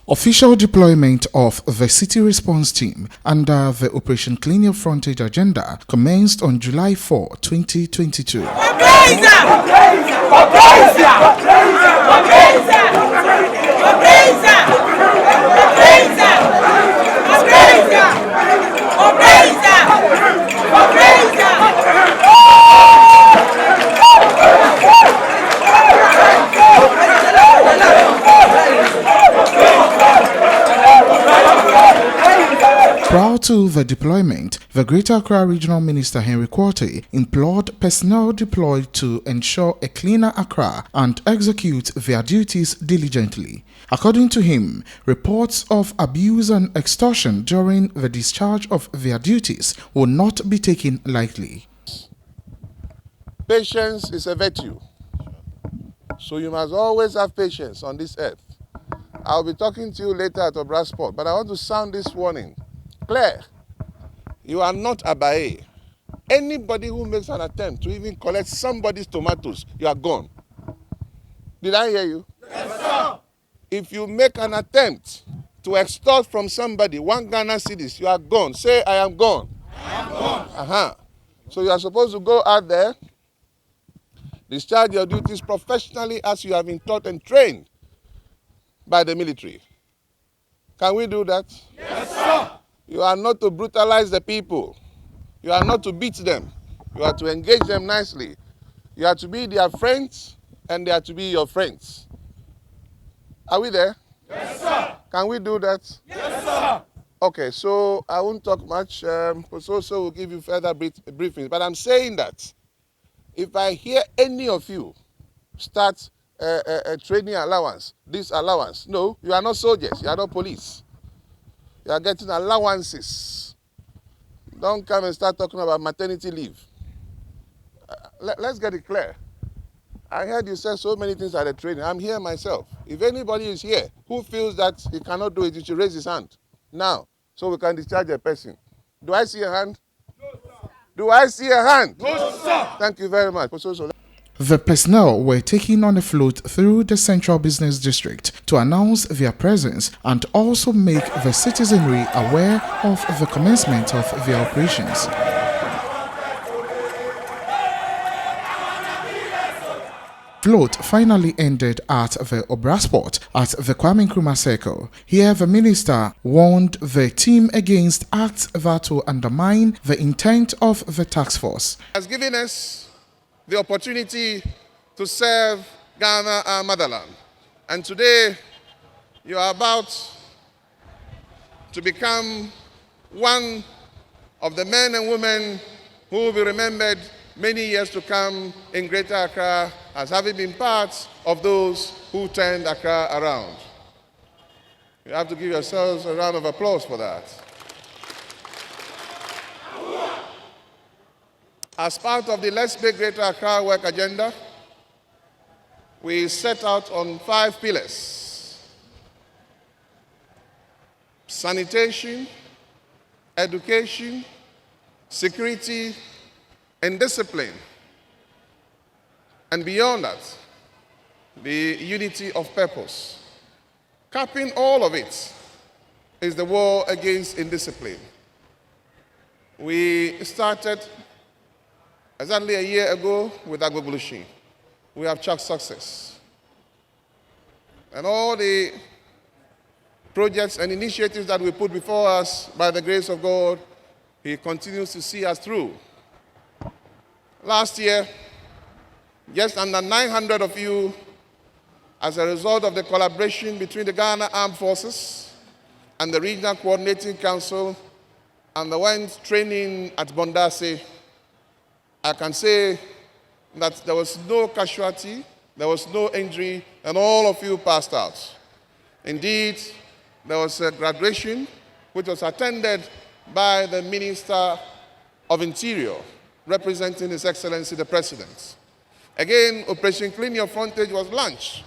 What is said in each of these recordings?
Official deployment of the City Response Team under the Operation Clean Your Frontage agenda commenced on July 4, 2022. Prior to the deployment, the Greater Accra Regional Minister Henry Quartey implored personnel deployed to ensure a cleaner Accra and execute their duties diligently. According to him, reports of abuse and extortion during the discharge of their duties will not be taken lightly. Patience is a virtue, so you must always have patience on this earth. I'll be talking to you later at Obrasport, but I want to sound this warning. Claire, you are not Abaye. Anybody who makes an attempt to even collect somebody's tomatoes, you are gone. Did I hear you? Yes, sir. If you make an attempt to extort from somebody 1 Ghana cedis, you are gone. Say, I am gone. I am gone. So you are supposed to go out there, discharge your duties professionally as you have been taught and trained by the military. Can we do that? Yes, sir. You are not to brutalize the people. You are not to beat them. You are to engage them nicely. You are to be their friends, and they are to be your friends. Are we there? Yes, sir. Can we do that? Yes, sir. Okay, so I won't talk much. So will give you further briefings. But I'm saying that if I hear any of you start a training allowance, this allowance, no, you are not soldiers. You are not police. You are getting allowances. Don't come and start talking about maternity leave. Let's get it clear. I heard you say so many things at the training. I'm here myself. If anybody is here who feels that he cannot do it, he should raise his hand now so we can discharge a person. Do I see a hand? No, sir. Do I see a hand? No, sir. Thank you very much. The personnel were taken on a float through the Central Business District to announce their presence and also make the citizenry aware of the commencement of their operations. Float finally ended at the Obrasport at the Kwame Nkrumah Circle. Here the minister warned the team against acts that will undermine the intent of the task force. Has given us the opportunity to serve Ghana, our motherland. And today, you are about to become one of the men and women who will be remembered many years to come in Greater Accra as having been part of those who turned Accra around. You have to give yourselves a round of applause for that. As part of the Let's Make Greater Accra work agenda, we set out on 5 pillars: sanitation, education, security, and discipline. And beyond that, the unity of purpose. Capping all of it is the war against indiscipline. We started exactly a year ago with Agbogbolushin. We have chucked success. And all the projects and initiatives that we put before us, by the grace of God, He continues to see us through. Last year, just under 900 of you, as a result of the collaboration between the Ghana Armed Forces and the Regional Coordinating Council, underwent training at Bondase. I can say that there was no casualty, there was no injury, and all of you passed out. Indeed, there was a graduation which was attended by the Minister of Interior, representing His Excellency the President. Again, Operation Clean Your Frontage was launched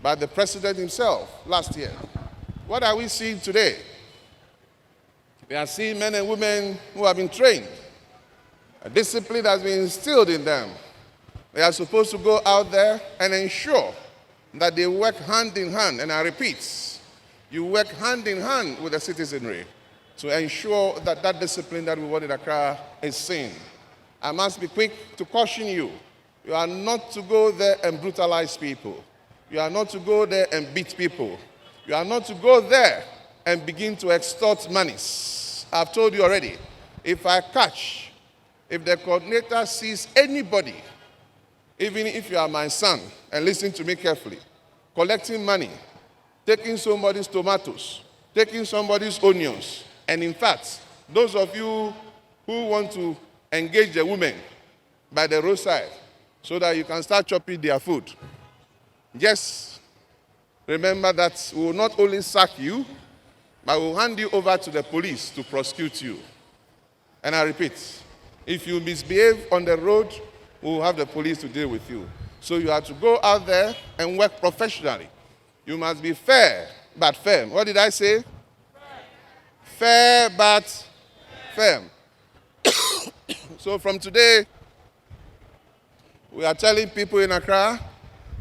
by the President himself last year. What are we seeing today? We are seeing men and women who have been trained. A discipline has been instilled in them. They are supposed to go out there and ensure that they work hand in hand, and I repeat, You work hand in hand with the citizenry to ensure that that discipline that we want in Accra is seen. I must be quick to caution you. You are not to go there and brutalize people. You are not to go there and beat people. You are not to go there and begin to extort monies. I've told you already, if the coordinator sees anybody, even if you are my son, and listen to me carefully, collecting money, taking somebody's tomatoes, taking somebody's onions, and in fact, those of you who want to engage the women by the roadside so that you can start chopping their food, just remember that we will not only sack you, but we will hand you over to the police to prosecute you. And I repeat, if you misbehave on the road, we will have the police to deal with you. So you have to go out there and work professionally. You must be fair but firm. What did I say? Fair but firm. So from today, we are telling people in Accra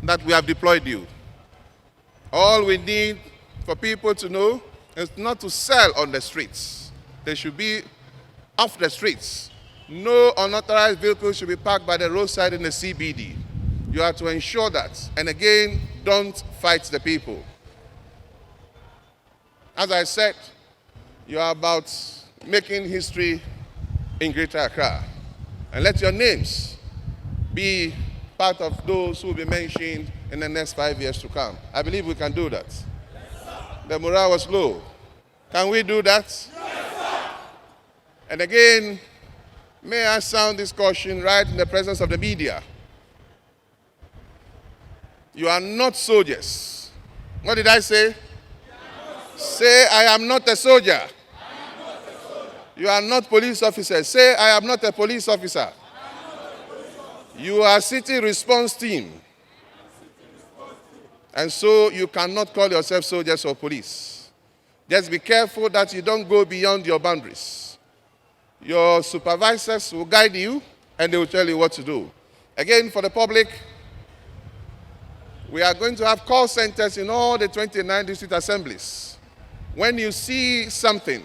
that we have deployed you. All we need for people to know is not to sell on the streets. They should be off the streets. No unauthorized vehicles should be parked by the roadside in the CBD. You have to ensure that. And again, don't fight the people. As I said, you are about making history in Greater Accra. And let your names be part of those who will be mentioned in the next 5 years to come. I believe we can do that. Yes, the morale was low. Can we do that? Yes, sir. And again, may I sound this caution right in the presence of the media. You are not soldiers. What did I say? Say, I am not a soldier. You are not police officers. Say, I am not a police officer. You are city response team. And so you cannot call yourself soldiers or police. Just be careful that you don't go beyond your boundaries. Your supervisors will guide you and they will tell you what to do. Again, for the public, we are going to have call centers in all the 29 district assemblies. When you see something,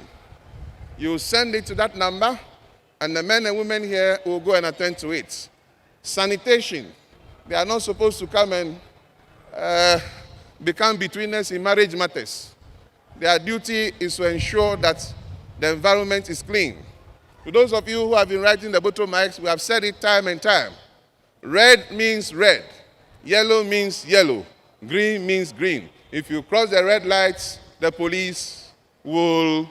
you send it to that number, and the men and women here will go and attend to it. Sanitation, they are not supposed to come and become betweeners in marriage matters. Their duty is to ensure that the environment is clean. To those of you who have been writing the bottom mics, we have said it time and time. Red means red. Yellow means yellow. Green means green. If you cross the red lights, the police will.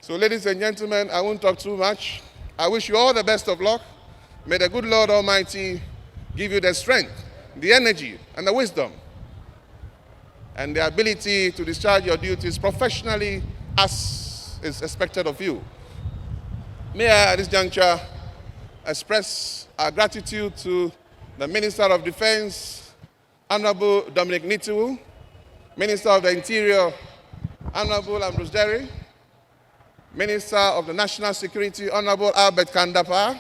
So ladies and gentlemen, I won't talk too much. I wish you all the best of luck. May the good Lord Almighty give you the strength, the energy, and the wisdom, and the ability to discharge your duties professionally as is expected of you. May I, at this juncture, express our gratitude to the Minister of Defense, Honorable Dominic Nitiwu, Minister of the Interior, Honorable Ambrose Derry, Minister of the National Security, Honorable Albert Kandapa,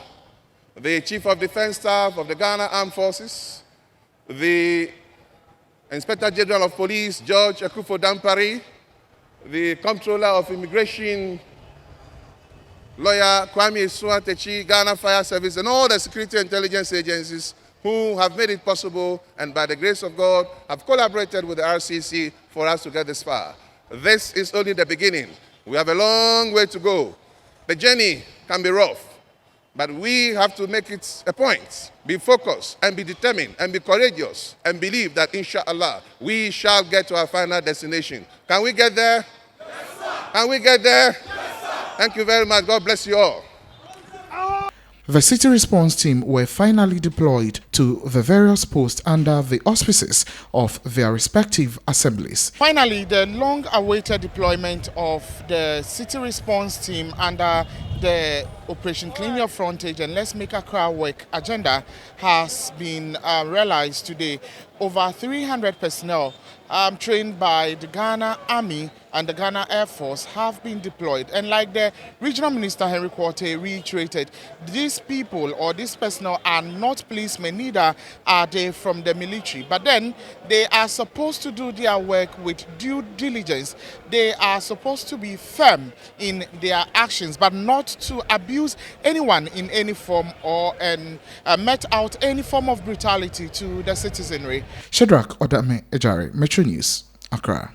the Chief of Defense Staff of the Ghana Armed Forces, the Inspector General of Police, George Akufo-Dampari, the Comptroller of Immigration, Lawyer Kwame Suatechi, Ghana Fire Service, and all the security intelligence agencies who have made it possible and by the grace of God have collaborated with the RCC for us to get this far. This is only the beginning. We have a long way to go. The journey can be rough, but we have to make it a point, be focused and be determined and be courageous and believe that inshallah we shall get to our final destination. Can we get there? Yes, sir. Can we get there? Yes, sir. Thank you very much. God bless you all. The city response team were finally deployed to the various posts under the auspices of their respective assemblies. Finally, the long-awaited deployment of the city response team under the Operation Clean Your Frontage and Let's Make Accra Work agenda has been realized today. Over 300 personnel trained by the Ghana Army and the Ghana Air Force have been deployed. And like the Regional Minister Henry Quartey reiterated, these people or these personnel are not policemen, neither are they from the military. But then they are supposed to do their work with due diligence. They are supposed to be firm in their actions, but not to abuse anyone in any form or met out any form of brutality to the citizenry. Shadrach Odame Ejare, Metro News, Accra.